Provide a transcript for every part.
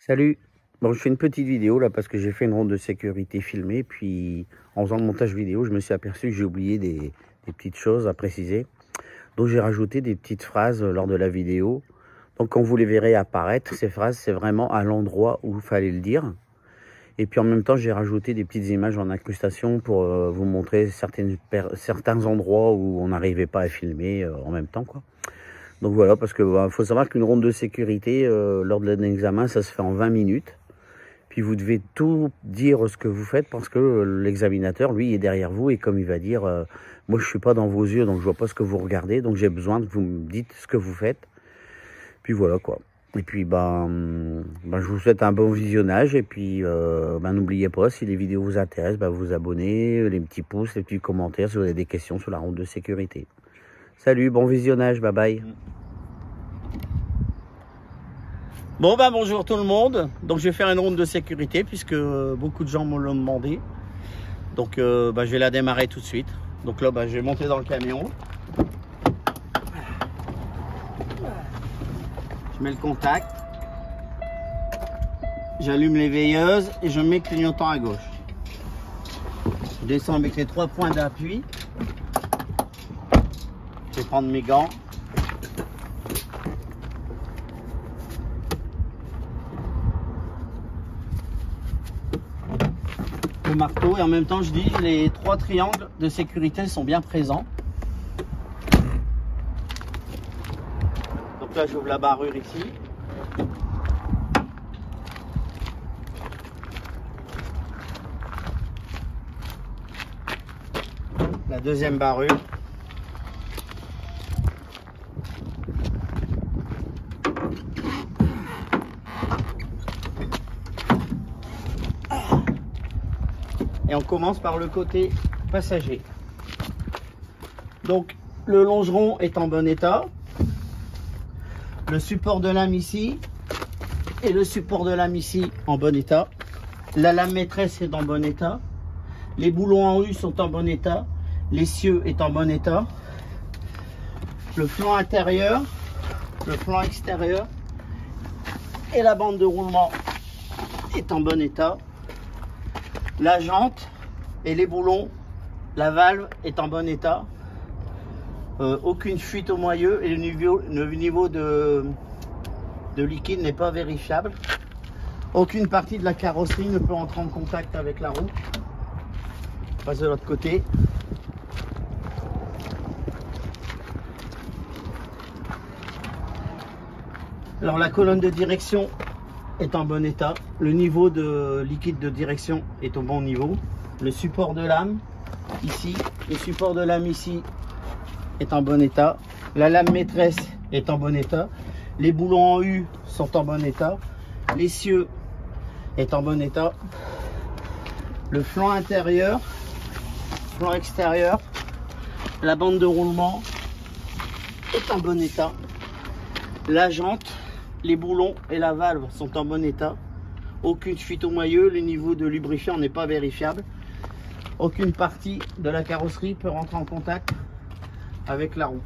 Salut. Bon, je fais une petite vidéo là parce que j'ai fait une ronde de sécurité filmée. Puis en faisant le montage vidéo, je me suis aperçu que j'ai oublié des petites choses à préciser. Donc j'ai rajouté des petites phrases lors de la vidéo. Donc quand vous les verrez apparaître, ces phrases, c'est vraiment à l'endroit où il fallait le dire. Et puis en même temps, j'ai rajouté des petites images en incrustation pour vous montrer certains endroits où on n'arrivait pas à filmer en même temps, quoi. Donc voilà, parce que faut savoir qu'une ronde de sécurité, lors de l'examen, ça se fait en 20 minutes. Puis vous devez tout dire ce que vous faites parce que l'examinateur, lui, est derrière vous. Et comme il va dire, moi je suis pas dans vos yeux, donc je vois pas ce que vous regardez. Donc j'ai besoin que vous me dites ce que vous faites. Puis voilà quoi. Et puis je vous souhaite un bon visionnage. Et puis n'oubliez pas, si les vidéos vous intéressent, vous abonnez, les petits pouces, les petits commentaires si vous avez des questions sur la ronde de sécurité. Salut, bon visionnage, bye bye. Bon bonjour tout le monde. Donc je vais faire une ronde de sécurité puisque beaucoup de gens me l'ont demandé. Donc je vais la démarrer tout de suite. Donc là je vais monter dans le camion. Je mets le contact. J'allume les veilleuses et je mets le clignotant à gauche. Je descends avec les 3 points d'appui. Je vais prendre mes gants. Le marteau et en même temps je dis les 3 triangles de sécurité sont bien présents. Donc là j'ouvre la barrure ici. La deuxième barrure. Et on commence par le côté passager. Donc le longeron est en bon état. Le support de lame ici et le support de lame ici en bon état. La lame maîtresse est en bon état. Les boulons en U sont en bon état. L'essieu est en bon état. Le flanc intérieur, le flanc extérieur et la bande de roulement est en bon état. La jante et les boulons, la valve est en bon état. Aucune fuite au moyeu et le niveau de liquide n'est pas vérifiable. Aucune partie de la carrosserie ne peut entrer en contact avec la roue. Je passe de l'autre côté. Alors la colonne de direction est en bon état. Le niveau de liquide de direction est au bon niveau. Le support de lame ici, le support de lame ici est en bon état. La lame maîtresse est en bon état. Les boulons en U sont en bon état. L'essieu est en bon état. Le flanc intérieur, flanc extérieur, la bande de roulement est en bon état. La jante, les boulons et la valve sont en bon état. Aucune fuite au moyeu, le niveau de lubrifiant n'est pas vérifiable. Aucune partie de la carrosserie peut rentrer en contact avec la roue.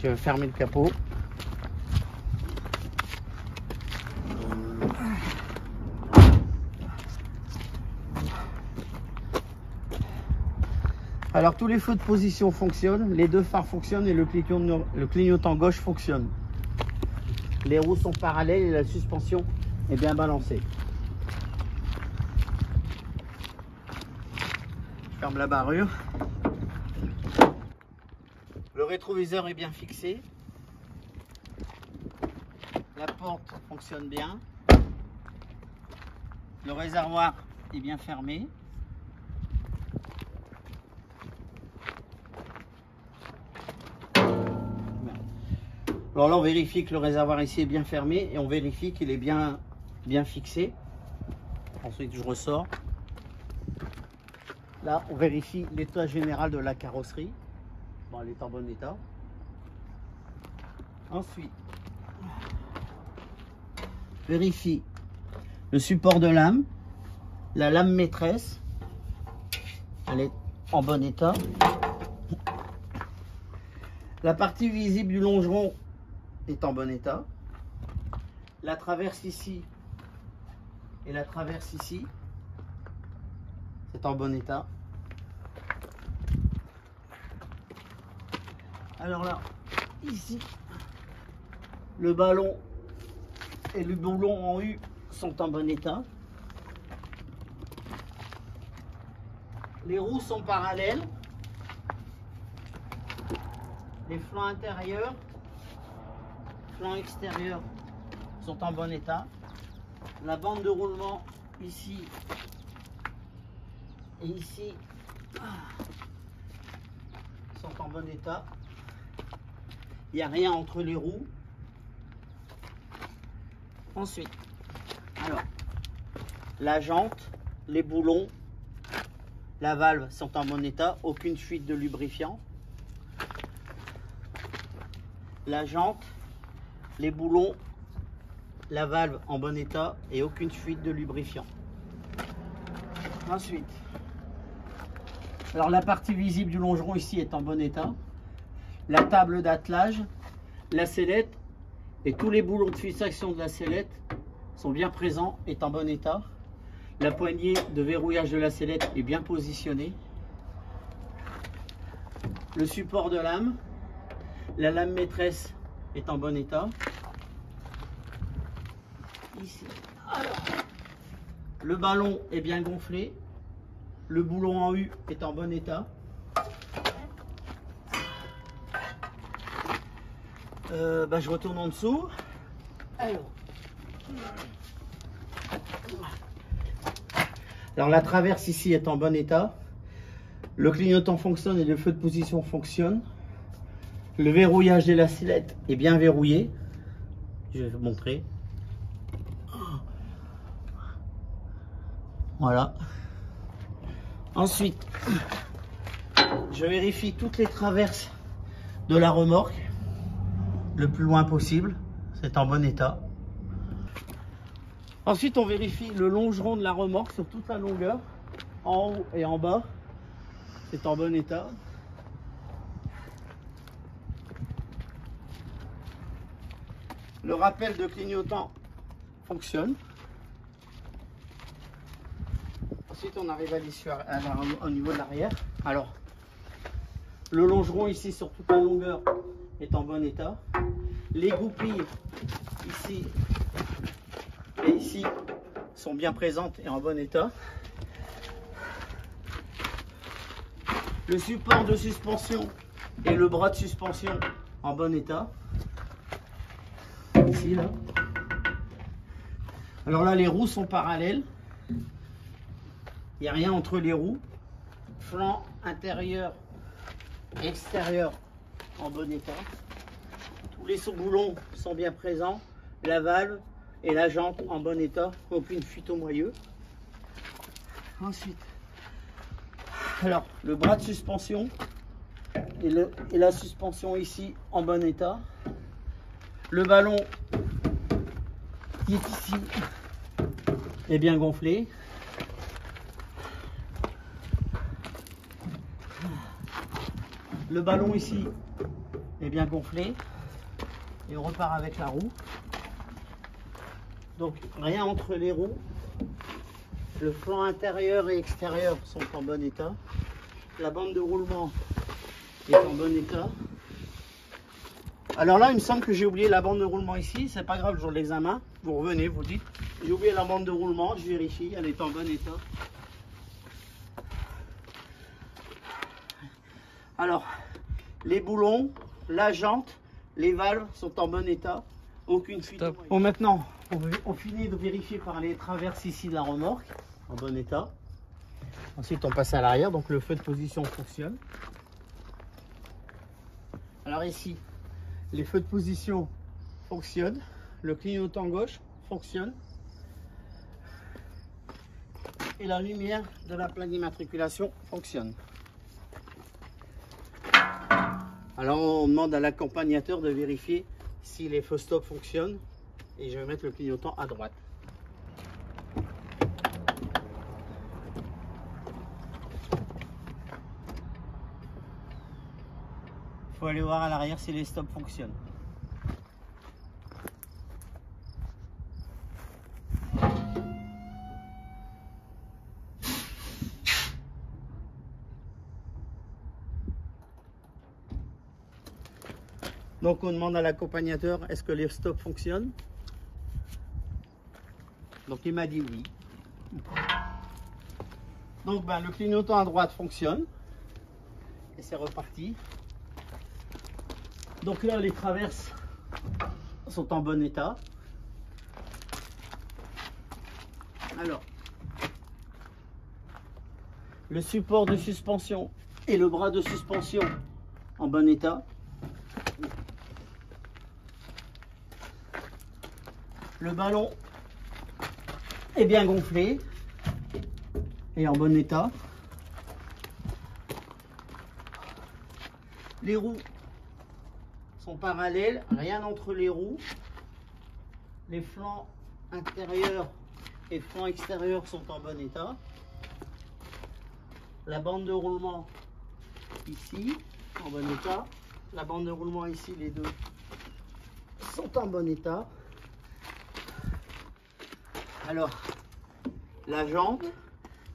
Je vais fermer le capot. Alors tous les feux de position fonctionnent, les 2 phares fonctionnent et le clignotant gauche fonctionne. Les roues sont parallèles et la suspension est bien balancée. Je ferme la barrure. Le rétroviseur est bien fixé. La porte fonctionne bien. Le réservoir est bien fermé. Alors là, on vérifie que le réservoir ici est bien fermé et on vérifie qu'il est bien fixé. Ensuite, je ressors. Là, on vérifie l'état général de la carrosserie. Bon, elle est en bon état. Ensuite, vérifie le support de lame, la lame maîtresse. Elle est en bon état. La partie visible du longeron est en bon état. la traverse ici et la traverse ici, c'est en bon état. Alors là, ici, le ballon et le boulon en U sont en bon état. Les roues sont parallèles. Les flancs intérieurs, flancs extérieurs sont en bon état. La bande de roulement ici et ici sont en bon état. Il n'y a rien entre les roues. Ensuite, alors, la jante, les boulons, la valve sont en bon état, aucune fuite de lubrifiant. La jante, les boulons, la valve en bon état et aucune fuite de lubrifiant. Ensuite, alors la partie visible du longeron ici est en bon état. La table d'attelage, la sellette et tous les boulons de fixation de la sellette sont bien présents, est en bon état. La poignée de verrouillage de la sellette est bien positionnée. Le support de lame, la lame maîtresse est en bon état. Ici. Alors, le ballon est bien gonflé. Le boulon en U est en bon état. Je retourne en dessous. Alors la traverse ici est en bon état. Le clignotant fonctionne et le feu de position fonctionne. Le verrouillage de la sellette est bien verrouillé. Je vais vous montrer. Voilà. Ensuite, je vérifie toutes les traverses de la remorque le plus loin possible. C'est en bon état. Ensuite, on vérifie le longeron de la remorque sur toute la longueur, en haut et en bas. C'est en bon état. Le rappel de clignotant fonctionne. Ensuite, on arrive à l'issue au niveau de l'arrière. Alors, le longeron ici sur toute la longueur est en bon état. Les goupilles ici et ici sont bien présentes et en bon état. Le support de suspension et le bras de suspension en bon état. Ici, là. Alors là, les roues sont parallèles. Il n'y a rien entre les roues. Flanc intérieur, extérieur en bon état. Tous les sous-boulons sont bien présents. La valve et la jante en bon état. Aucune fuite au moyeu. Ensuite, alors le bras de suspension et la suspension ici en bon état. Le ballon qui est ici est bien gonflé. Le ballon ici est bien gonflé et on repart avec la roue. Donc rien entre les roues. Le flanc intérieur et extérieur sont en bon état. La bande de roulement est en bon état. Alors là, il me semble que j'ai oublié la bande de roulement ici. C'est pas grave, le jour de l'examen, vous revenez, vous dites j'ai oublié la bande de roulement, je vérifie, elle est en bon état. Alors, les boulons, la jante, les valves sont en bon état. Aucune fuite. Bon, maintenant, on finit de vérifier par les traverses ici de la remorque, en bon état. Ensuite, on passe à l'arrière, donc le feu de position fonctionne. Alors ici, les feux de position fonctionnent. Le clignotant gauche fonctionne. Et la lumière de la plaque d'immatriculation fonctionne. Alors on demande à l'accompagnateur de vérifier si les feux stop fonctionnent et je vais mettre le clignotant à droite. Il faut aller voir à l'arrière si les stops fonctionnent. Donc on demande à l'accompagnateur, est-ce que les stops fonctionnent? Donc il m'a dit oui. Donc le clignotant à droite fonctionne. Et c'est reparti. Donc là les traverses sont en bon état. Alors, le support de suspension et le bras de suspension en bon état. Le ballon est bien gonflé et en bon état. Les roues sont parallèles, rien entre les roues. Les flancs intérieurs et flancs extérieurs sont en bon état. La bande de roulement ici en bon état. La bande de roulement ici, les deux sont en bon état. Alors, la jante,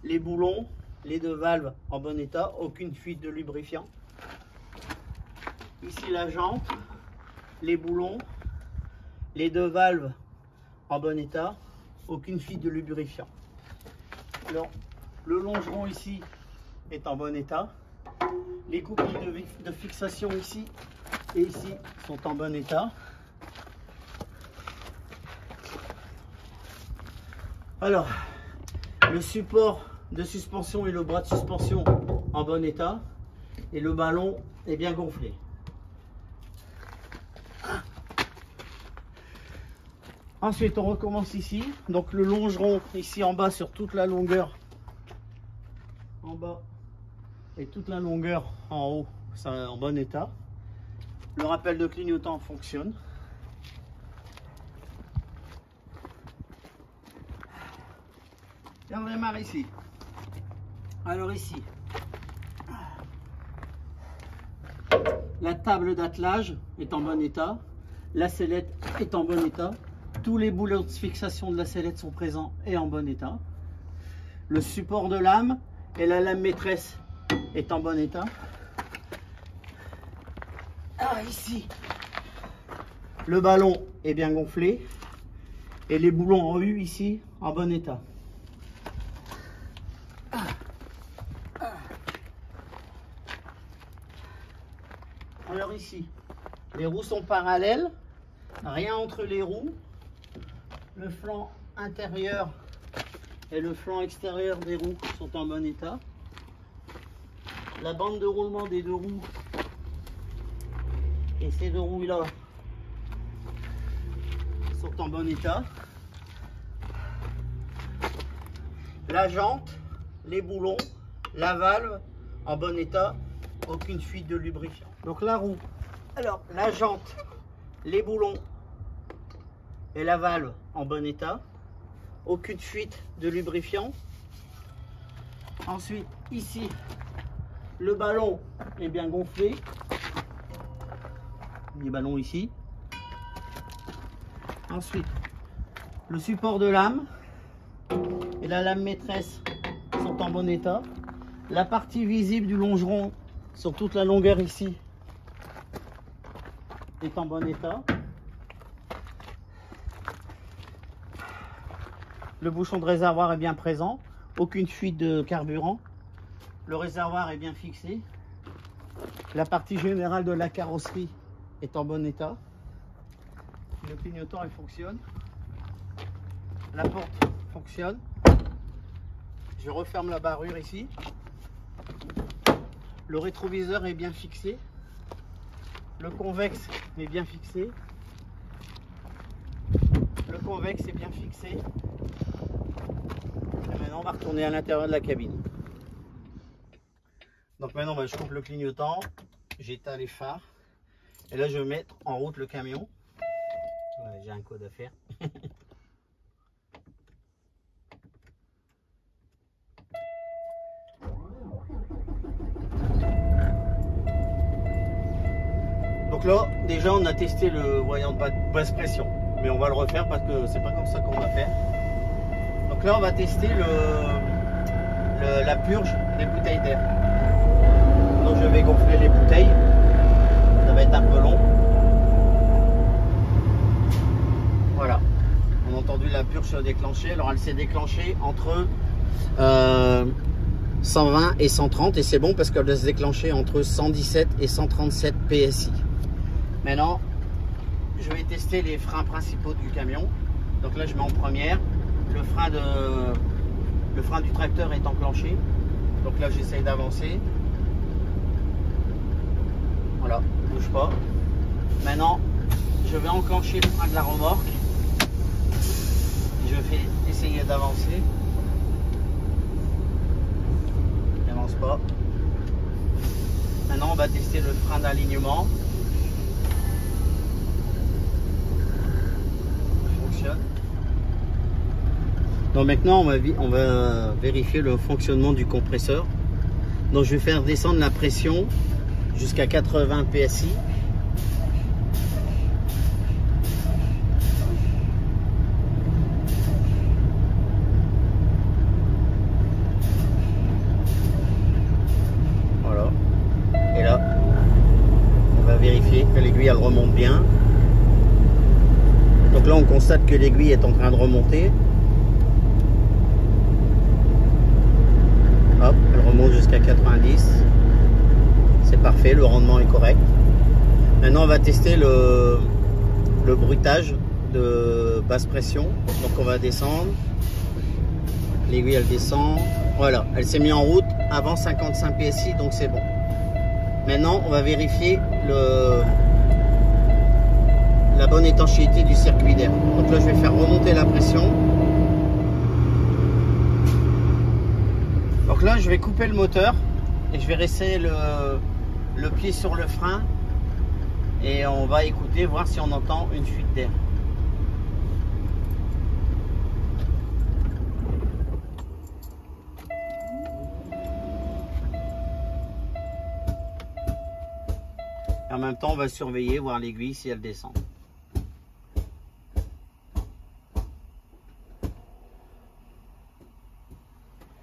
les boulons, les deux valves en bon état, aucune fuite de lubrifiant. Ici la jante, les boulons, les deux valves en bon état, aucune fuite de lubrifiant. Alors, le longeron ici est en bon état. Les coquilles de fixation ici et ici sont en bon état. Alors, le support de suspension et le bras de suspension en bon état et le ballon est bien gonflé. Ensuite, on recommence ici. Donc le longeron ici en bas sur toute la longueur en bas et toute la longueur en haut, c'est en bon état. Le rappel de clignotant fonctionne. Et on démarre ici. Alors ici, la table d'attelage est en bon état. La sellette est en bon état. Tous les boulons de fixation de la sellette sont présents et en bon état. Le support de lame et la lame maîtresse est en bon état. Ah, ici, le ballon est bien gonflé et les boulons en U ici en bon état. Alors ici, les roues sont parallèles, rien entre les roues. Le flanc intérieur et le flanc extérieur des roues sont en bon état. La bande de roulement des deux roues et ces deux roues là sont en bon état. La jante, les boulons, la valve en bon état, aucune fuite de lubrifiant. Donc la roue, alors la jante, les boulons et la valve en bon état, aucune fuite de lubrifiant. Ensuite ici, le ballon est bien gonflé, les ballons ici. Ensuite, le support de lame et la lame maîtresse sont en bon état. La partie visible du longeron sur toute la longueur ici est en bon état. Le bouchon de réservoir est bien présent, aucune fuite de carburant. Le réservoir est bien fixé. La partie générale de la carrosserie est en bon état. Le clignotant il fonctionne. La porte fonctionne. Je referme la barrure ici. Le rétroviseur est bien fixé. Le convexe est bien fixé. Le convexe est bien fixé. Et maintenant, on va retourner à l'intérieur de la cabine. Donc maintenant, je coupe le clignotant, j'éteins les phares. Et là, je vais mettre en route le camion. Ouais, j'ai un code à faire. Donc là, déjà, on a testé le voyant de basse pression. Mais on va le refaire parce que c'est pas comme ça qu'on va faire. Donc là, on va tester la purge des bouteilles d'air. Donc je vais gonfler les bouteilles. Ça va être un peu long. entendu la purge déclencher. Alors elle s'est déclenchée entre 120 et 130 et c'est bon parce qu'elle doit se déclencher entre 117 et 137 PSI. Maintenant, je vais tester les freins principaux du camion. Donc là, je mets en première. Le frein du tracteur est enclenché. Donc là, j'essaye d'avancer. Voilà, bouge pas. Maintenant, je vais enclencher le frein de la remorque. Je vais essayer d'avancer. Il n'avance pas. Maintenant, on va tester le frein d'alignement. Il fonctionne. Donc maintenant, on va vérifier le fonctionnement du compresseur. Donc je vais faire descendre la pression jusqu'à 80 PSI. Voilà. Et là, on va vérifier que l'aiguille elle remonte bien. Donc là, on constate que l'aiguille est en train de remonter. Hop, elle remonte jusqu'à 90. C'est parfait, le rendement est correct. Maintenant, on va tester le bruitage de basse pression. Donc, on va descendre. L'aiguille, elle descend. Voilà, elle s'est mise en route avant 55 PSI, donc c'est bon. Maintenant, on va vérifier la bonne étanchéité du circuit d'air. Donc là, je vais faire remonter la pression. Donc là, je vais couper le moteur et je vais rester le pied sur le frein et on va écouter, voir si on entend une fuite d'air. En même temps, on va surveiller, voir l'aiguille si elle descend.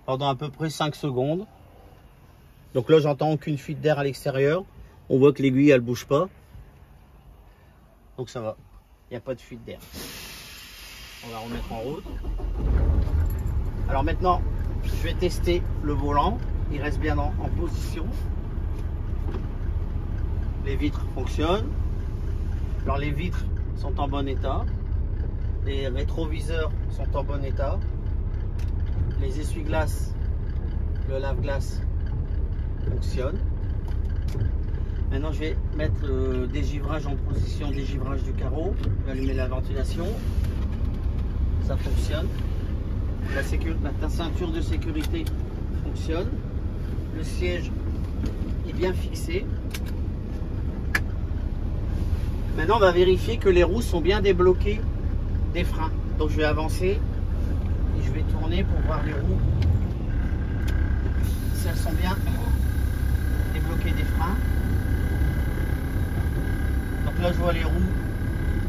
Pendant à peu près 5 secondes. Donc là, j'entends aucune fuite d'air à l'extérieur. On voit que l'aiguille, elle bouge pas. Donc ça va. Il n'y a pas de fuite d'air. On va remettre en route. Alors maintenant, je vais tester le volant. Il reste bien en position. Les vitres fonctionnent. Alors les vitres sont en bon état. Les rétroviseurs sont en bon état. Les essuie-glaces, le lave-glace fonctionne. Maintenant, je vais mettre le dégivrage en position dégivrage du carreau. Je vais allumer la ventilation. Ça fonctionne. La ceinture de sécurité fonctionne. Le siège est bien fixé. Maintenant, on va vérifier que les roues sont bien débloquées des freins. Donc, je vais avancer. Je vais tourner pour voir les roues si elles sont bien débloquées des freins. Donc là je vois les roues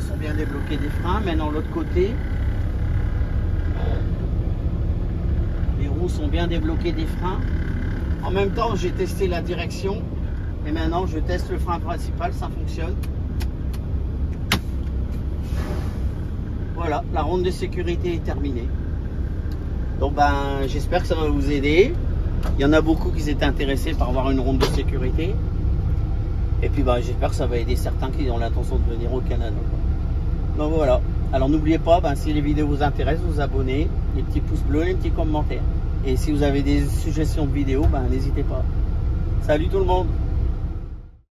sont bien débloquées des freins. Maintenant l'autre côté, les roues sont bien débloquées des freins. En même temps j'ai testé la direction et maintenant je teste le frein principal, ça fonctionne. Voilà, la ronde de sécurité est terminée. Donc j'espère que ça va vous aider. Il y en a beaucoup qui étaient intéressés par avoir une ronde de sécurité. Et puis j'espère que ça va aider certains qui ont l'intention de venir au Canada. Donc voilà. Alors n'oubliez pas, si les vidéos vous intéressent, vous abonnez, les petits pouces bleus, les petits commentaires. Et si vous avez des suggestions de vidéos, n'hésitez pas. Salut tout le monde!